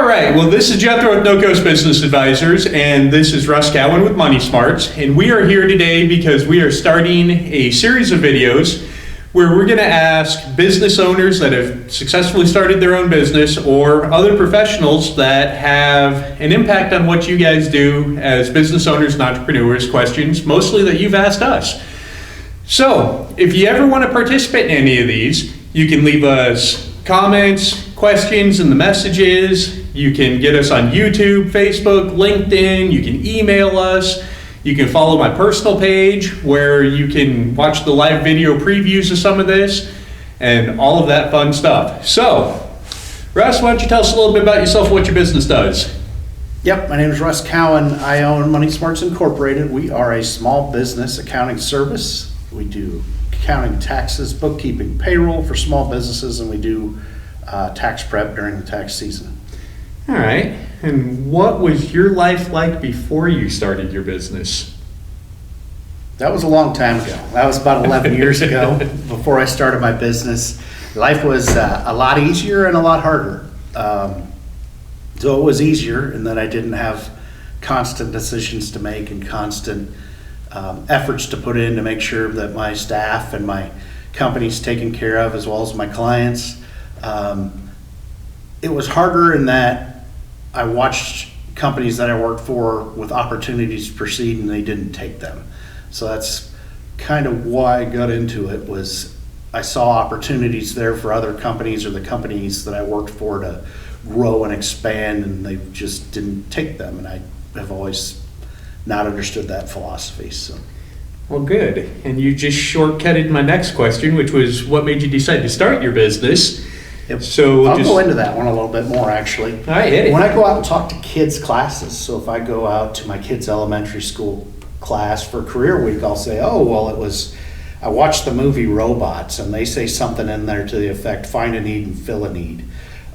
right, well, this is Jethro with No Coast Business Advisors, and this is Russ Cowan with Money Smarts, and we are here today because we are starting a series of videos where we're going to ask business owners that have successfully started their own business or other professionals that have an impact on what you guys do as business owners and entrepreneurs questions, mostly that you've asked us. So, if you ever want to participate in any of these, you can leave us comments, questions in the messages. You can get us on YouTube, Facebook, LinkedIn. You can email us. You can follow my personal page where you can watch the live video previews of some of this and all of that fun stuff. So, Russ, why don't you tell us a little bit about yourself, what your business does? Yep, my name is Russ Cowan. I own Money Smarts Incorporated. We are a small business accounting service. We do accounting, taxes, bookkeeping, payroll for small businesses, and we do tax prep during the tax season. All right. And what was your life like before you started your business? That was a long time ago. That was about 11 years ago before I started my business. Life was a lot easier and a lot harder. So it was easier in that I didn't have constant decisions to make and constant efforts to put in to make sure that my staff and my company's taken care of, as well as my clients. It was harder in that I watched companies that I worked for with opportunities to proceed and they didn't take them. So that's kind of why I got into it, was I saw opportunities there for other companies or the companies that I worked for to grow and expand, and they just didn't take them. And I have always not understood that philosophy. So. Well, good. And you just shortcutted my next question, which was what made you decide to start your business? Yep. So I'll go into that one a little bit more, actually. All right, hit it. When I go out and talk to kids' classes, so if I go out to my kids' elementary school class for Career Week, I'll say, oh, well, I watched the movie Robots, and they say something in there to the effect, find a need and fill a need.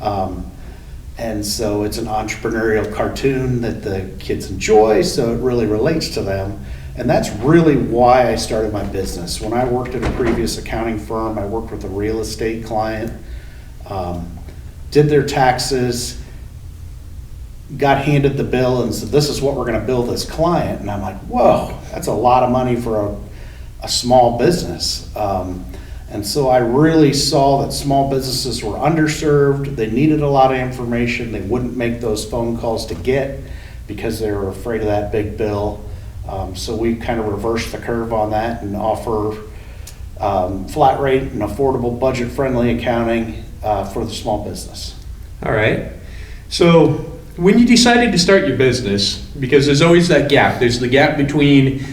And so it's an entrepreneurial cartoon that the kids enjoy, so it really relates to them. And that's really why I started my business. When I worked at a previous accounting firm, I worked with a real estate client, did their taxes, got handed the bill and said, this is what we're going to bill this client. And I'm like, whoa, that's a lot of money for a small business. And so I really saw that small businesses were underserved. They needed a lot of information. They wouldn't make those phone calls to get because they were afraid of that big bill. So we kind of reversed the curve on that and offer flat rate and affordable budget-friendly accounting for the small business. All right. So when you decided to start your business, because there's always that gap, there's the gap between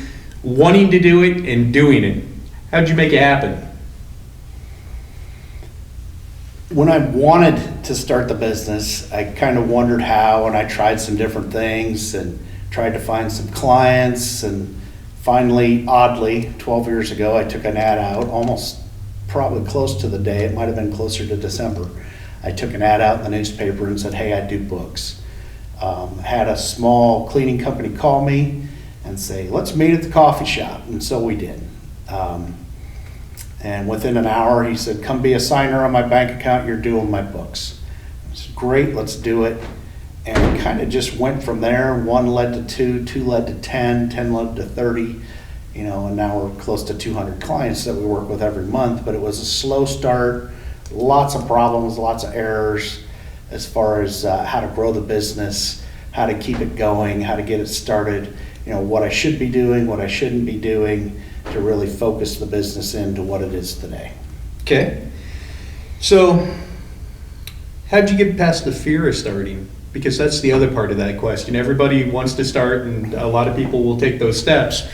wanting to do it and doing it. How'd you make it happen? When I wanted to start the business, I kind of wondered how, and I tried some different things and tried to find some clients, and finally, oddly, 12 years ago, I took an ad out, almost probably close to the day, it might have been closer to December. I took an ad out in the newspaper and said, hey, I do books. Had a small cleaning company call me and say, let's meet at the coffee shop, and so we did. And within an hour, he said, come be a signer on my bank account, you're doing my books. I said, great, let's do it. And it kind of just went from there. One led to two, two led to 10, 10 led to 30, and now we're close to 200 clients that we work with every month. But it was a slow start, lots of problems, lots of errors as far as how to grow the business, how to keep it going, how to get it started, what I should be doing, what I shouldn't be doing, to really focus the business into what it is today. Okay. So how'd you get past the fear of starting? Because that's the other part of that question. Everybody wants to start, and a lot of people will take those steps,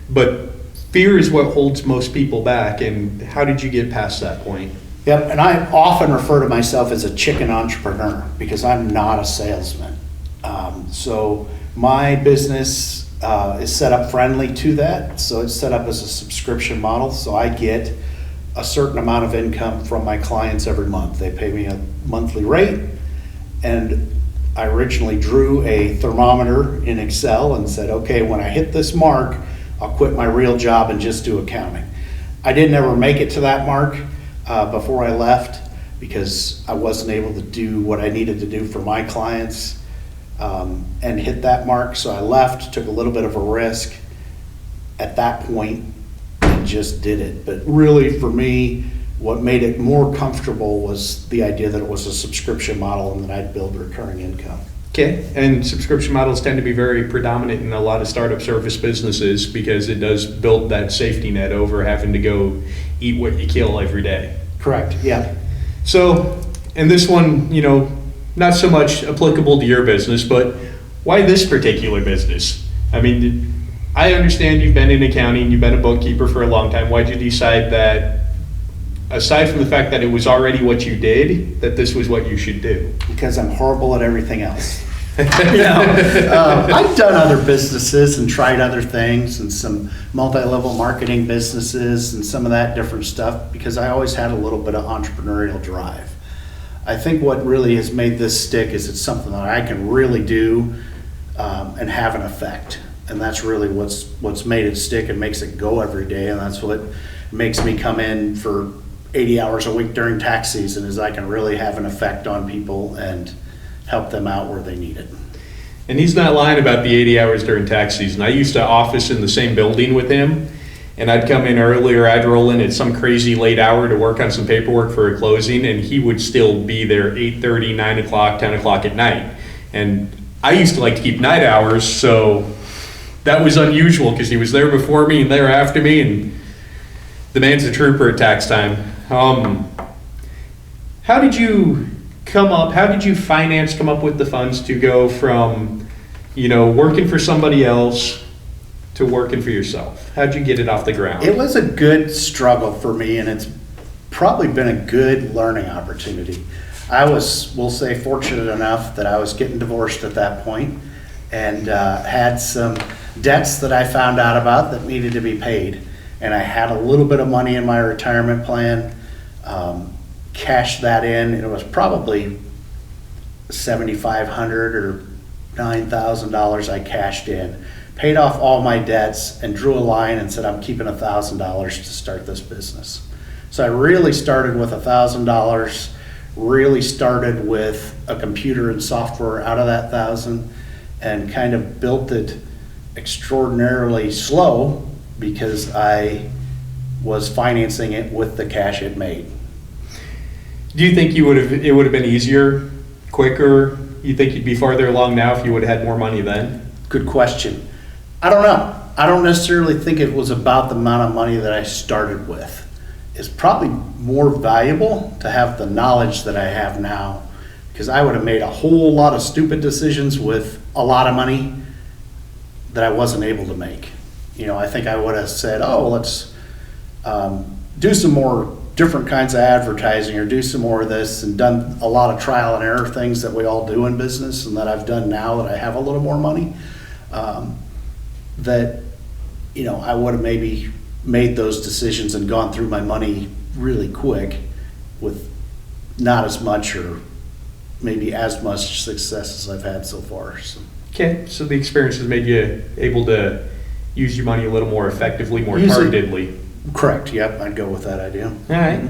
but fear is what holds most people back. And how did you get past that point? Yep, and I often refer to myself as a chicken entrepreneur because I'm not a salesman. So my business is set up friendly to that. So it's set up as a subscription model. So I get a certain amount of income from my clients every month. They pay me a monthly rate, and I originally drew a thermometer in Excel and said, okay, when I hit this mark, I'll quit my real job and just do accounting. I didn't ever make it to that mark before I left, because I wasn't able to do what I needed to do for my clients and hit that mark. So I left, took a little bit of a risk at that point and just did it. But really for me, what made it more comfortable was the idea that it was a subscription model and that I'd build recurring income. Okay, and subscription models tend to be very predominant in a lot of startup service businesses because it does build that safety net over having to go eat what you kill every day. Correct, yeah. So, and this one, not so much applicable to your business, but why this particular business? I mean, I understand you've been in accounting, you've been a bookkeeper for a long time. Why'd you decide that, aside from the fact that it was already what you did, that this was what you should do? Because I'm horrible at everything else. I've done other businesses and tried other things and some multi-level marketing businesses and some of that different stuff because I always had a little bit of entrepreneurial drive. I think what really has made this stick is it's something that I can really do and have an effect. And that's really what's made it stick and makes it go every day. And that's what makes me come in for 80 hours a week during tax season is I can really have an effect on people and help them out where they need it. And he's not lying about the 80 hours during tax season. I used to office in the same building with him, and I'd come in earlier, I'd roll in at some crazy late hour to work on some paperwork for a closing, and he would still be there 8:30, 9 o'clock, 10 o'clock at night. And I used to like to keep night hours, so that was unusual because he was there before me and there after me, and the man's a trooper at tax time. How did you come up with the funds to go from, working for somebody else to working for yourself? How'd you get it off the ground? It was a good struggle for me, and it's probably been a good learning opportunity. I was, we'll say, fortunate enough that I was getting divorced at that point and had some debts that I found out about that needed to be paid. And I had a little bit of money in my retirement plan, cashed that in. It was probably $7,500 or $9,000 I cashed in, paid off all my debts, and drew a line and said, I'm keeping $1,000 to start this business. So I really started with $1,000, really started with a computer and software out of that $1,000, and kind of built it extraordinarily slow because I was financing it with the cash it made. Do you think it would have been easier, quicker? You think you'd be farther along now if you would have had more money then? Good question. I don't know. I don't necessarily think it was about the amount of money that I started with. It's probably more valuable to have the knowledge that I have now, because I would have made a whole lot of stupid decisions with a lot of money that I wasn't able to make. I think I would have said, let's do some more different kinds of advertising or do some more of this, and done a lot of trial and error things that we all do in business and that I've done now that I have a little more money, that I would have maybe made those decisions and gone through my money really quick with not as much or maybe as much success as I've had so far. Okay, so the experience has made you able to use your money a little more effectively, more Use it. targetedly. Correct, yep, I'd go with that idea. All right.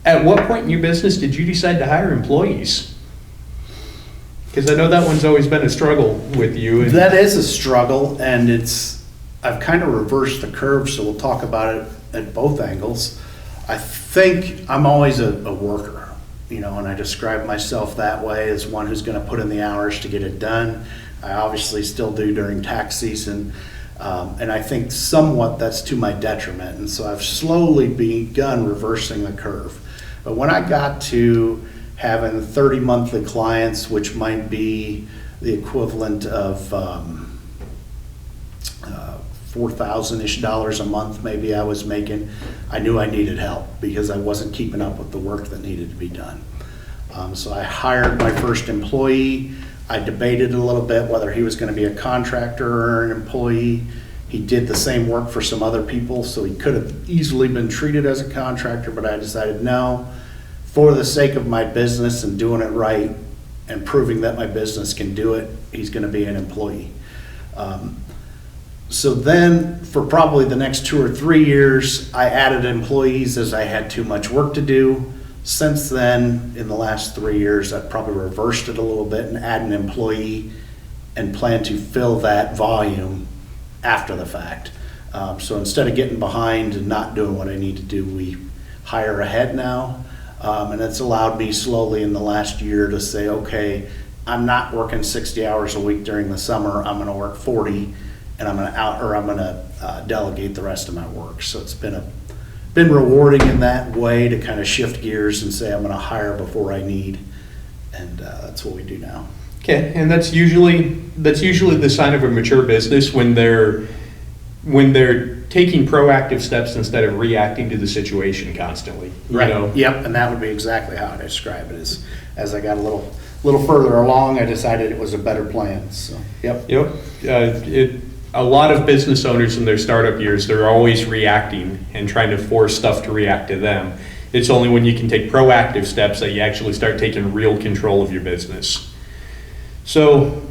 At what point in your business did you decide to hire employees? Because I know that one's always been a struggle with you. That is a struggle, and I've kind of reversed the curve, so we'll talk about it at both angles. I think I'm always a worker, and I describe myself that way as one who's going to put in the hours to get it done. I obviously still do during tax season. And I think somewhat that's to my detriment. And so I've slowly begun reversing the curve. But when I got to having 30 monthly clients, which might be the equivalent of $4,000-ish a month maybe I was making, I knew I needed help because I wasn't keeping up with the work that needed to be done. So I hired my first employee. I debated a little bit whether he was going to be a contractor or an employee. He did the same work for some other people, so he could have easily been treated as a contractor, but I decided no, for the sake of my business and doing it right and proving that my business can do it, he's going to be an employee. So then for probably the next 2 or 3 years, I added employees as I had too much work to do. Since then, in the last 3 years, I've probably reversed it a little bit and add an employee and plan to fill that volume after the fact. So instead of getting behind and not doing what I need to do, we hire ahead now. And it's allowed me slowly in the last year to say, okay, I'm not working 60 hours a week during the summer. I'm gonna work 40 and I'm gonna delegate the rest of my work. So it's been rewarding in that way to kind of shift gears and say I'm gonna hire before I need. And that's what we do now. Okay, and that's usually the sign of a mature business when they're taking proactive steps instead of reacting to the situation constantly. Right. You know? Yep, and that would be exactly how I describe it. As I got a little further along, I decided it was a better plan. So, yep. Yep. A lot of business owners in their startup years, they're always reacting and trying to force stuff to react to them. It's only when you can take proactive steps that you actually start taking real control of your business. So,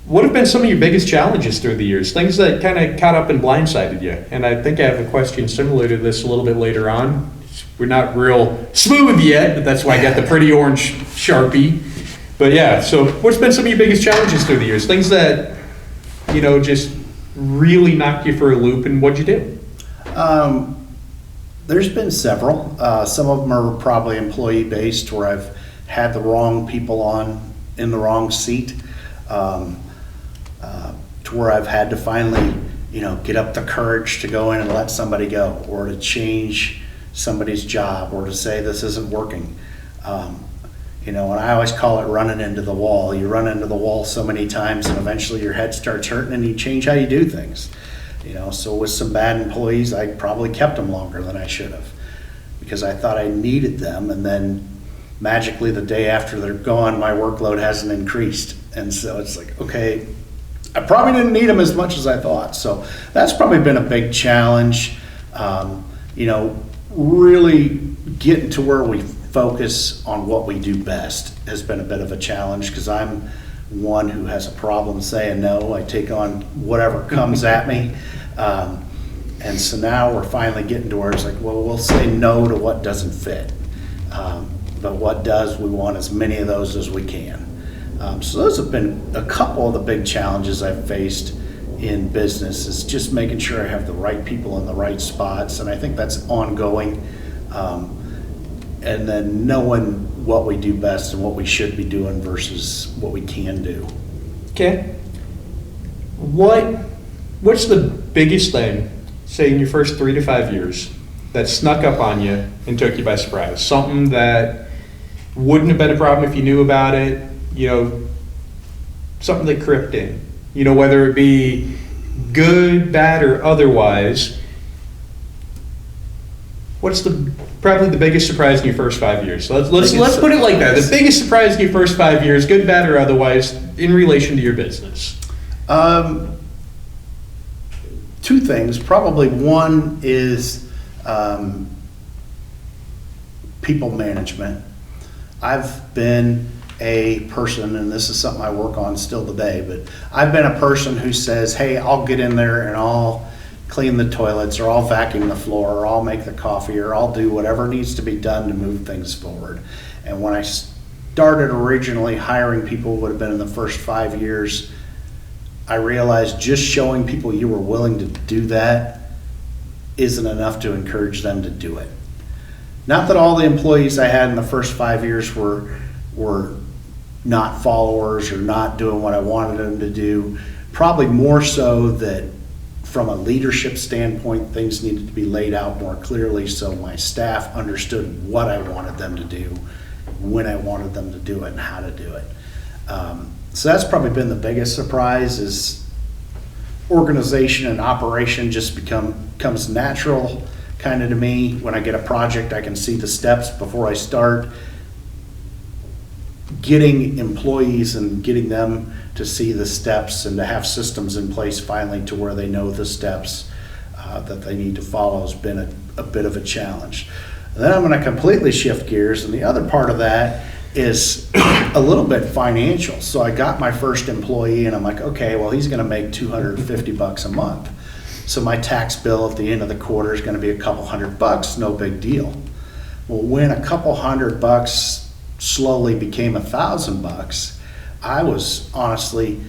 what have been some of your biggest challenges through the years? Things that kind of caught up and blindsided you? And I think I have a question similar to this a little bit later on. We're not real smooth yet, but that's why I got the pretty orange Sharpie. But yeah, so what's been some of your biggest challenges through the years? Things that, just really knocked you for a loop, and what'd you do? There's been several. Some of them are probably employee-based where I've had the wrong people in the wrong seat. To where I've had to finally, get up the courage to go in and let somebody go, or to change somebody's job, or to say this isn't working. And I always call it running into the wall. You run into the wall so many times and eventually your head starts hurting and you change how you do things. So with some bad employees, I probably kept them longer than I should have because I thought I needed them, and then magically the day after they're gone, my workload hasn't increased. And so it's like, okay, I probably didn't need them as much as I thought. So that's probably been a big challenge. Really getting to where we focus on what we do best has been a bit of a challenge because I'm one who has a problem saying no. I take on whatever comes at me. And so now we're finally getting to where it's like, well, we'll say no to what doesn't fit. But what does, we want as many of those as we can. So those have been a couple of the big challenges I've faced in business, is just making sure I have the right people in the right spots. And I think that's ongoing. And then knowing what we do best and what we should be doing versus what we can do. Okay. What's the biggest thing, say in your first 3 to 5 years, that snuck up on you and took you by surprise? Something that wouldn't have been a problem if you knew about it, something that crept in, whether it be good, bad, or otherwise. What's probably the biggest surprise in your first 5 years? So let's put it like that. The biggest surprise in your first 5 years, good, bad, or otherwise, in relation to your business. 2 things. Probably one is people management. I've been a person, and this is something I work on still today, but I've been a person who says, hey, I'll get in there and I'll clean the toilets, or I'll vacuum the floor, or I'll make the coffee, or I'll do whatever needs to be done to move things forward. And when I started originally hiring people, would have been in the first 5 years, I realized just showing people you were willing to do that isn't enough to encourage them to do it. Not that all the employees I had in the first 5 years were not followers or not doing what I wanted them to do. Probably more so that from a leadership standpoint, things needed to be laid out more clearly so my staff understood what I wanted them to do, when I wanted them to do it, and how to do it. So that's probably been the biggest surprise, is organization and operation just comes natural kind of to me. When I get a project, I can see the steps before I start. Getting employees and getting them to see the steps and to have systems in place finally to where they know the steps that they need to follow has been a bit of a challenge. And then I'm going to completely shift gears, and the other part of that is a little bit financial. So I got my first employee and I'm like, okay, well, he's going to make $250 a month. So my tax bill at the end of the quarter is going to be a couple $100, no big deal. Well, when a couple $100 slowly became $1,000, I was honestly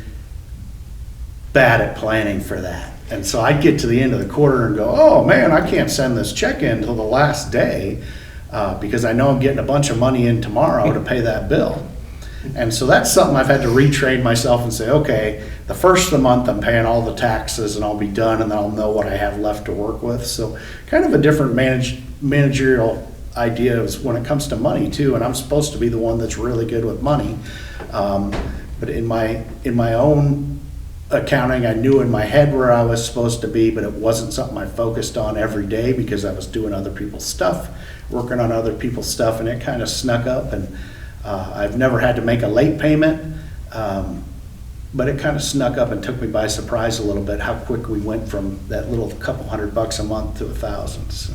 bad at planning for that. And so I'd get to the end of the quarter and go, oh man, I can't send this check in until the last day because I know I'm getting a bunch of money in tomorrow to pay that bill. And so that's something I've had to retrain myself and say, okay, the first of the month I'm paying all the taxes and I'll be done and then I'll know what I have left to work with. So kind of a different managerial idea is when it comes to money too, and I'm supposed to be the one that's really good with money. But in my own accounting, I knew in my head where I was supposed to be, but it wasn't something I focused on every day because I was doing other people's stuff, working on other people's stuff, and it kind of snuck up. And I've never had to make a late payment, but it kind of snuck up and took me by surprise a little bit how quick we went from that little couple $100 a month to $1,000. So.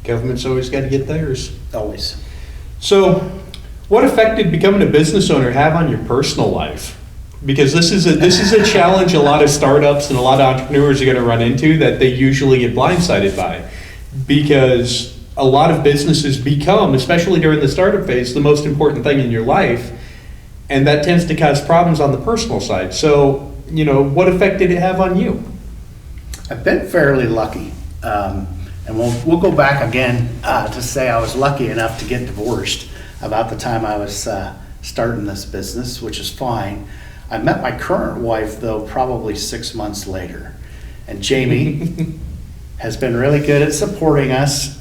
Government's always got to get theirs. Always. So, what effect did becoming a business owner have on your personal life? Because this is a challenge a lot of startups and a lot of entrepreneurs are going to run into that they usually get blindsided by. Because a lot of businesses become, especially during the startup phase, the most important thing in your life, and that tends to cause problems on the personal side. So, what effect did it have on you? I've been fairly lucky. And we'll go back again to say I was lucky enough to get divorced about the time I was starting this business, which is fine. I met my current wife, though, probably 6 months later. And Jamie has been really good at supporting us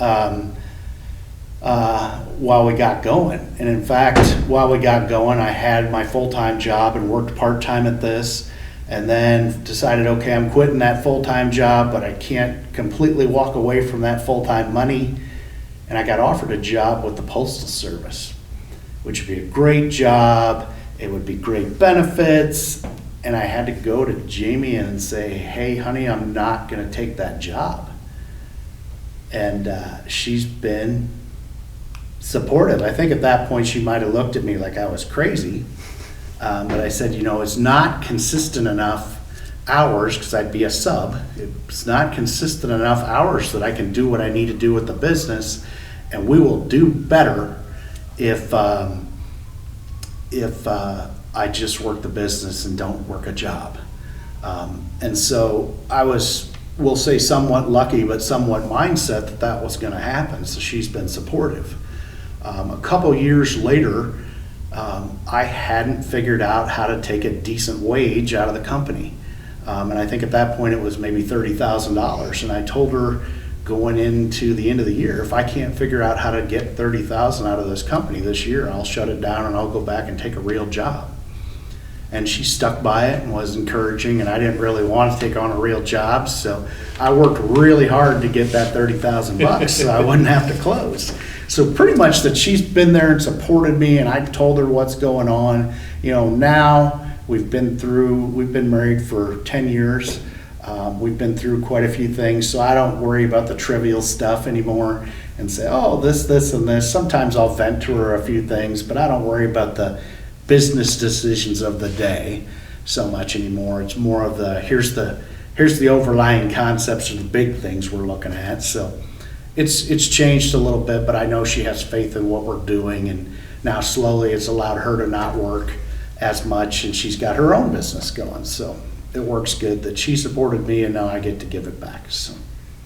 while we got going. And in fact, while we got going, I had my full-time job and worked part-time at this. And then decided, okay, I'm quitting that full-time job, but I can't completely walk away from that full-time money. And I got offered a job with the Postal Service, which would be a great job. It would be great benefits. And I had to go to Jamie and say, hey, honey, I'm not going to take that job. And she's been supportive. I think at that point she might have looked at me like I was crazy. But I said, it's not consistent enough hours, because I'd be a sub. It's not consistent enough hours that I can do what I need to do with the business, and we will do better if I just work the business and don't work a job. And so I was, we'll say, somewhat lucky, but somewhat mindset that was going to happen. So she's been supportive. A couple years later, I hadn't figured out how to take a decent wage out of the company. And I think at that point it was maybe $30,000. And I told her going into the end of the year, if I can't figure out how to get $30,000 out of this company this year, I'll shut it down and I'll go back and take a real job. And she stuck by it and was encouraging, and I didn't really want to take on a real job, so I worked really hard to get that $30,000 so I wouldn't have to close. So pretty much that she's been there and supported me, and I told her what's going on. Now we've been married for 10 years. We've been through quite a few things, so I don't worry about the trivial stuff anymore and say, oh, this, and this. Sometimes I'll vent to her a few things, but I don't worry about the business decisions of the day so much anymore. It's more of here's the overlying concepts of the big things we're looking at. So it's changed a little bit, but I know she has faith in what we're doing, and now slowly it's allowed her to not work as much, and she's got her own business going. So it works good that she supported me, and now I get to give it back. So.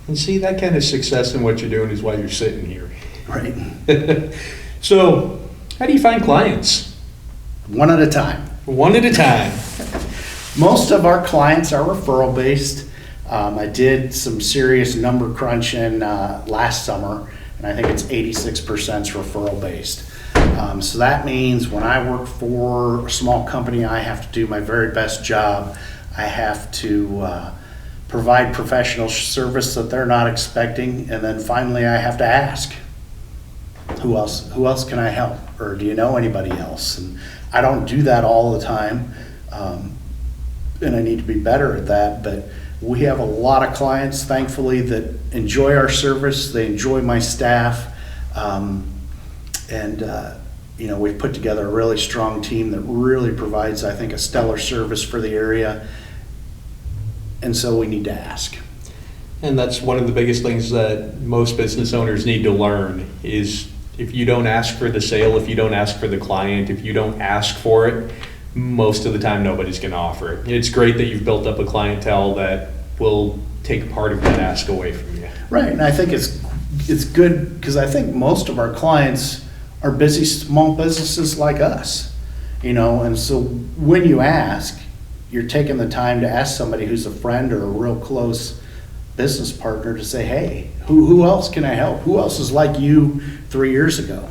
And see, that kind of success in what you're doing is why you're sitting here. Right. So how do you find clients? One at a time. One at a time. Most of our clients are referral based. I did some serious number crunching last summer, and I think it's 86% referral based. So that means when I work for a small company, I have to do my very best job. I have to provide professional service that they're not expecting, and then finally I have to ask, who else can I help? Or do you know anybody else? And I don't do that all the time, and I need to be better at that, but we have a lot of clients, thankfully, that enjoy our service. They enjoy my staff, we've put together a really strong team that really provides, I think, a stellar service for the area, and so we need to ask. And that's one of the biggest things that most business owners need to learn is if you don't ask for the sale, if you don't ask for the client, if you don't ask for it, most of the time nobody's going to offer it. It's great that you've built up a clientele that will take part of that ask away from you. Right, and I think it's good because I think most of our clients are busy small businesses like us, and so when you ask, you're taking the time to ask somebody who's a friend or a real close business partner to say, hey, who else can I help? Who else is like you 3 years ago?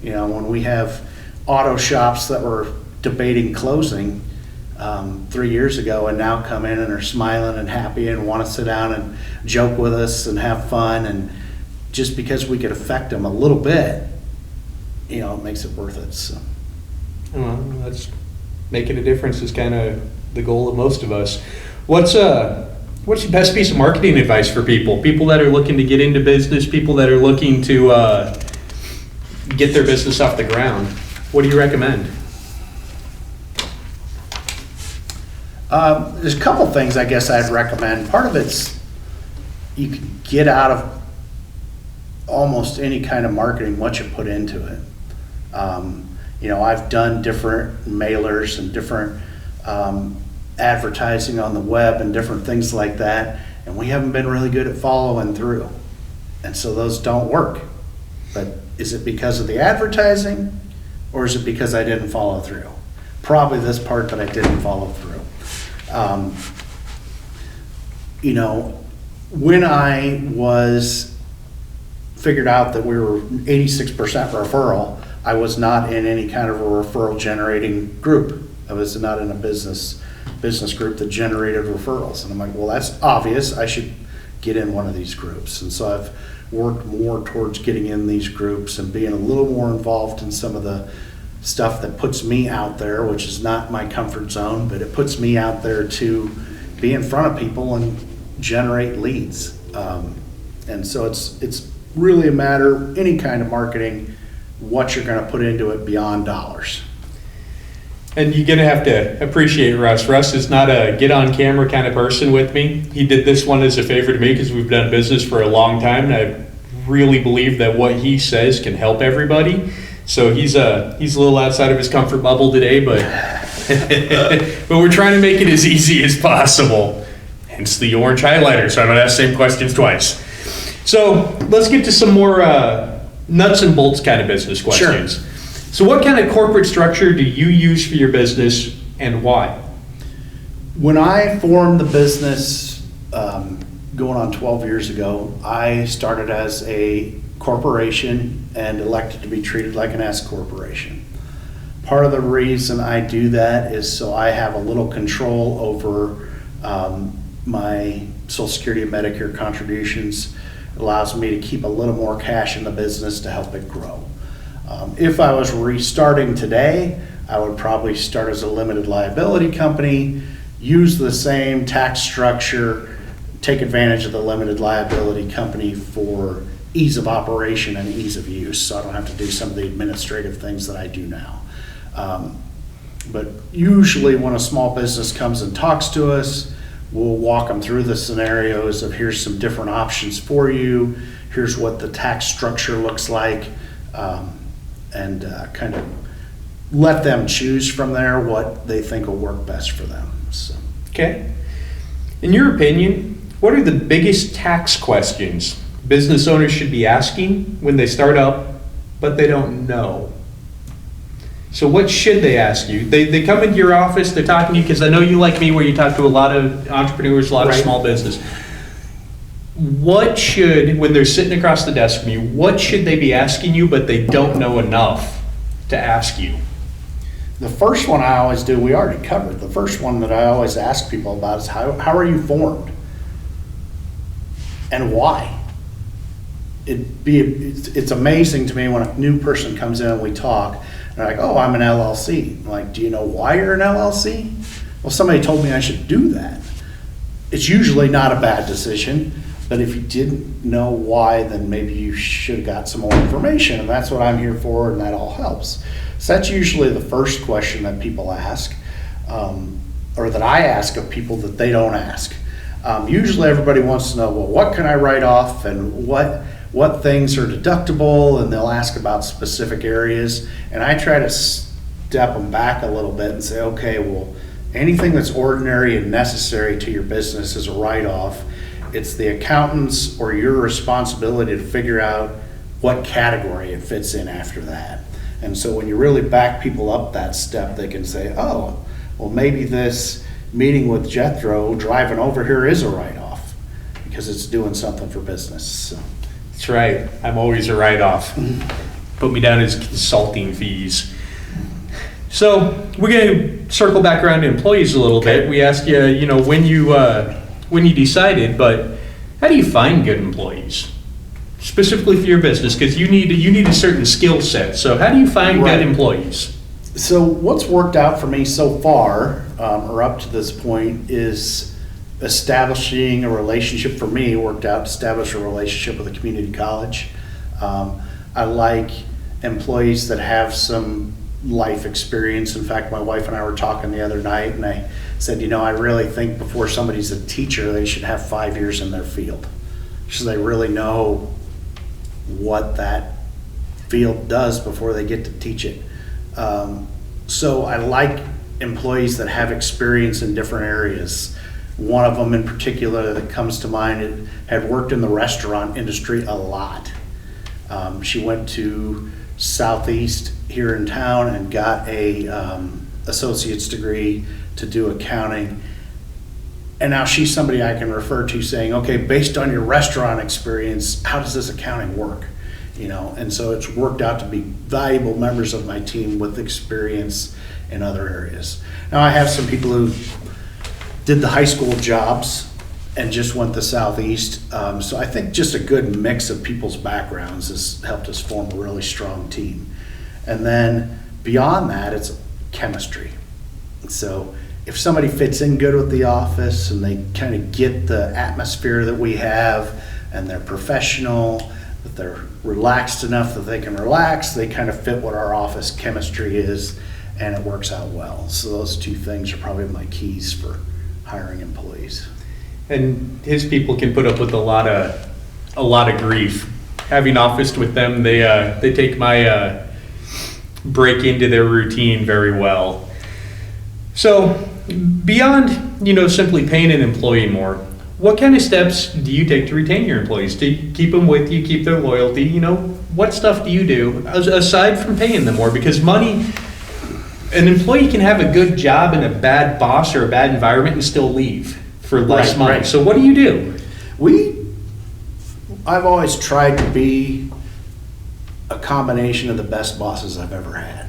When we have auto shops that were debating closing 3 years ago and now come in and are smiling and happy and want to sit down and joke with us and have fun, and just because we could affect them a little bit, it makes it worth it. So. Well, that's making a difference is kind of the goal of most of us. What's your best piece of marketing advice for people that are looking to get into business, people that are looking to get their business off the ground? What do you recommend? There's a couple things I guess I'd recommend. Part of it's you can get out of almost any kind of marketing what you put into it. I've done different mailers and different advertising on the web and different things like that, and we haven't been really good at following through, and so those don't work. But is it because of the advertising, or is it because I didn't follow through? Probably this part that I didn't follow through. When I was figured out that we were 86% referral, I was not in any kind of a referral generating group. I was not in a business group that generated referrals. And I'm like, well, that's obvious. I should get in one of these groups. And so I've worked more towards getting in these groups and being a little more involved in some of the stuff that puts me out there, which is not my comfort zone, but it puts me out there to be in front of people and generate leads. And so it's really a matter, any kind of marketing, what you're going to put into it beyond dollars. And you're going to have to appreciate Russ. Russ is not a get on camera kind of person with me. He did this one as a favor to me because we've done business for a long time, and I really believe that what he says can help everybody. So he's a little outside of his comfort bubble today, but but we're trying to make it as easy as possible. Hence the orange highlighter, so I don't ask the same questions twice. So let's get to some more nuts and bolts kind of business questions. Sure. So what kind of corporate structure do you use for your business and why? When I formed the business going on 12 years ago, I started as a corporation and elected to be treated like an S corporation. Part of the reason I do that is so I have a little control over my Social Security and Medicare contributions. It allows me to keep a little more cash in the business to help it grow. If I was restarting today, I would probably start as a limited liability company, use the same tax structure, take advantage of the limited liability company for ease of operation and ease of use, so I don't have to do some of the administrative things that I do now. But usually when a small business comes and talks to us, we'll walk them through the scenarios of here's some different options for you, here's what the tax structure looks like, and kind of let them choose from there what they think will work best for them. So. Okay. In your opinion, what are the biggest tax questions business owners should be asking when they start up, but they don't know? So what should they ask you? They come into your office, they're talking to you, because I know you like me where you talk to a lot of entrepreneurs, a lot of small business. What should, when they're sitting across the desk from you, what should they be asking you, but they don't know enough to ask you? The first one I always do, we already covered. The first one that I always ask people about is how are you formed? And why? It's amazing to me when a new person comes in and we talk, and they're like, oh, I'm an LLC. I'm like, do you know why you're an LLC? Well, somebody told me I should do that. It's usually not a bad decision, but if you didn't know why, then maybe you should have got some more information, and that's what I'm here for, and that all helps. So that's usually the first question that people ask, or that I ask of people that they don't ask. Usually everybody wants to know, well, what can I write off and what things are deductible, and they'll ask about specific areas. And I try to step them back a little bit and say, okay, well, anything that's ordinary and necessary to your business is a write-off. It's the accountant's or your responsibility to figure out what category it fits in after that. And so when you really back people up that step, they can say, oh, well, maybe this meeting with Jethro driving over here is a write-off because it's doing something for business. So. That's right. I'm always a write-off. Put me down as consulting fees. So we're going to circle back around to employees a little bit. We asked you, when you decided, but how do you find good employees? Specifically for your business, because you need a certain skill set. So how do you find good employees? So what's worked out for me so far, or up to this point, is establishing a relationship. For me, worked out to establish a relationship with a community college. I like employees that have some life experience. In fact, my wife and I were talking the other night, and I said, I really think before somebody's a teacher, they should have 5 years in their field, so they really know what that field does before they get to teach it. So I like employees that have experience in different areas. One of them in particular that comes to mind had worked in the restaurant industry a lot. She went to Southeast here in town and got a associate's degree to do accounting. And now she's somebody I can refer to saying, okay, based on your restaurant experience, how does this accounting work? And so it's worked out to be valuable members of my team with experience in other areas. Now I have some people who did the high school jobs and just went to Southeast. So I think just a good mix of people's backgrounds has helped us form a really strong team. And then beyond that, it's chemistry. So if somebody fits in good with the office and they kind of get the atmosphere that we have and they're professional, that they're relaxed enough that they can relax, they kind of fit what our office chemistry is, and it works out well. So those two things are probably my keys for hiring employees. And his people can put up with a lot of grief. Having officed with them, they take my break into their routine very well. So beyond simply paying an employee more, what kind of steps do you take to retain your employees, to keep them with you, keep their loyalty? What stuff do you do aside from paying them more? Because money, an employee can have a good job and a bad boss or a bad environment and still leave for less money. Right. So what do you do? I've always tried to be a combination of the best bosses I've ever had.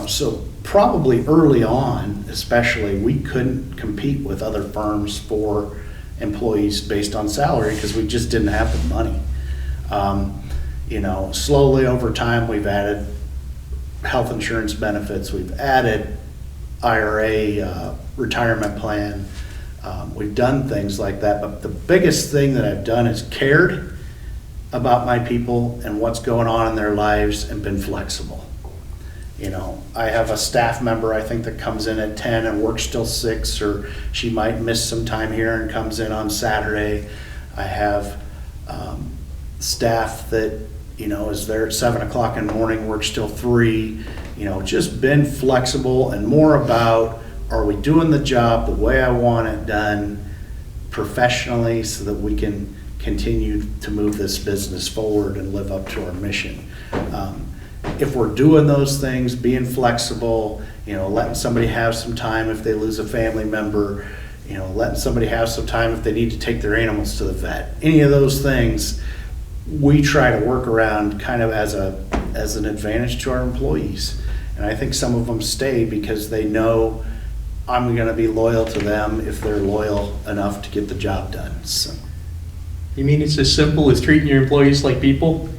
So probably early on, especially, we couldn't compete with other firms for employees based on salary because we just didn't have the money. Slowly over time, we've added health insurance benefits, we've added IRA, retirement plan. We've done things like that, but the biggest thing that I've done is cared about my people and what's going on in their lives and been flexible. I have a staff member, I think, that comes in at 10 and works till 6, or she might miss some time here and comes in on Saturday. I have staff that, is there at 7 o'clock in the morning, works till 3. Just been flexible and more about, are we doing the job the way I want it done professionally so that we can continue to move this business forward and live up to our mission. If we're doing those things, being flexible, letting somebody have some time if they lose a family member, letting somebody have some time if they need to take their animals to the vet. Any of those things, we try to work around kind of as an advantage to our employees. And I think some of them stay because they know I'm going to be loyal to them if they're loyal enough to get the job done. So. You mean it's as simple as treating your employees like people?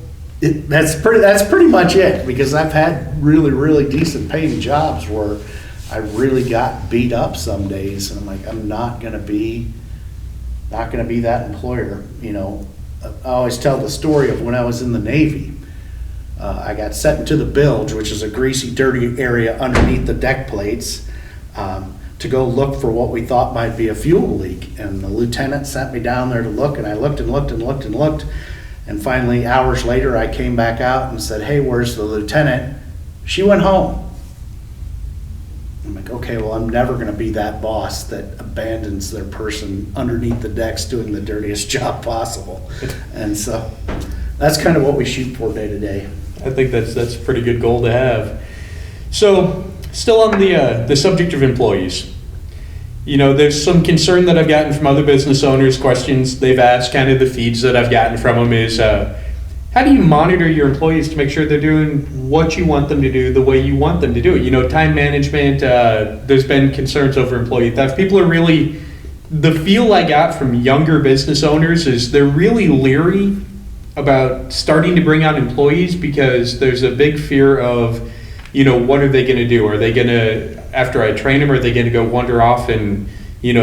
That's pretty much it, because I've had really, really decent paying jobs where I really got beat up some days, and I'm like, I'm not gonna be that employer. I always tell the story of when I was in the Navy. I got set into the bilge, which is a greasy, dirty area underneath the deck plates. to go look for what we thought might be a fuel leak. And the lieutenant sent me down there to look, and I looked and looked and looked and looked. And finally, hours later, I came back out and said, hey, where's the lieutenant? She went home. I'm like, okay, well, I'm never going to be that boss that abandons their person underneath the decks doing the dirtiest job possible. And so that's kind of what we shoot for day to day. I think that's a pretty good goal to have. So, still on the subject of employees, there's some concern that I've gotten from other business owners, questions they've asked, kind of the feeds that I've gotten from them is, how do you monitor your employees to make sure they're doing what you want them to do the way you want them to do it? Time management, there's been concerns over employee theft. People are really, the feel I got from younger business owners is they're really leery about starting to bring on employees because there's a big fear of, what are they going to do? Are they going to, after I train them, are they going to go wander off and,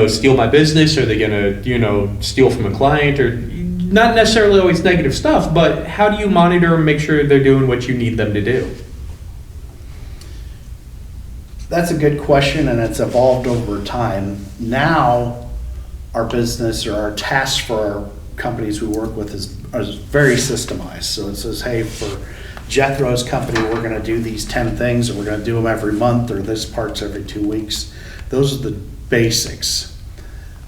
steal my business? Are they going to, steal from a client? Or not necessarily always negative stuff, but how do you monitor and make sure they're doing what you need them to do? That's a good question, and it's evolved over time. Now, our business or our tasks for our companies we work with is very systemized. So it says, hey, for Jethro's company, we're going to do these 10 things, and we're going to do them every month, or this part's every 2 weeks. Those are the basics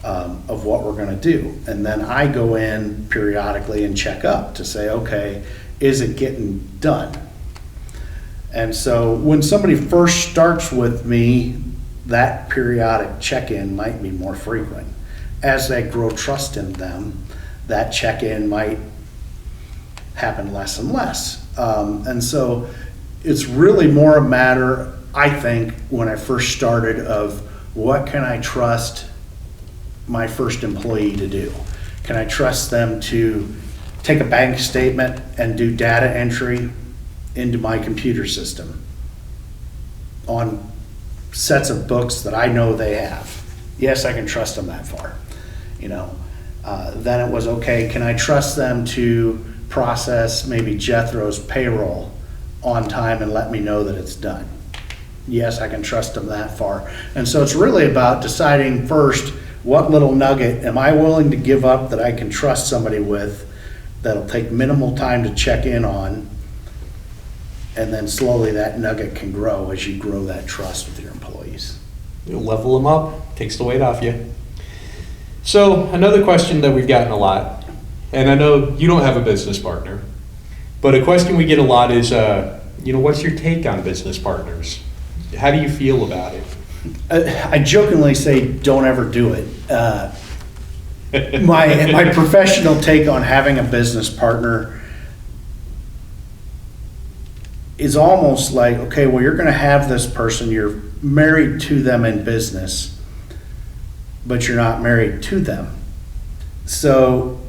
of what we're going to do. And then I go in periodically and check up to say, okay, is it getting done? And so when somebody first starts with me, that periodic check-in might be more frequent. As they grow trust in them, that check-in might happen less and less. And so it's really more a matter, I think, when I first started, of what can I trust my first employee to do? Can I trust them to take a bank statement and do data entry into my computer system on sets of books that I know they have? Yes, I can trust them that far. Then it was, okay, can I trust them to process maybe Jethro's payroll on time and let me know that it's done? Yes, I can trust them that far. And so it's really about deciding first, what little nugget am I willing to give up that I can trust somebody with, that'll take minimal time to check in on, and then slowly that nugget can grow as you grow that trust with your employees. You level them up, takes the weight off you. So another question that we've gotten a lot, and I know you don't have a business partner, but a question we get a lot is, what's your take on business partners? How do you feel about it? I jokingly say, don't ever do it. My professional take on having a business partner is almost like, okay, well, you're going to have this person, you're married to them in business, but you're not married to them. So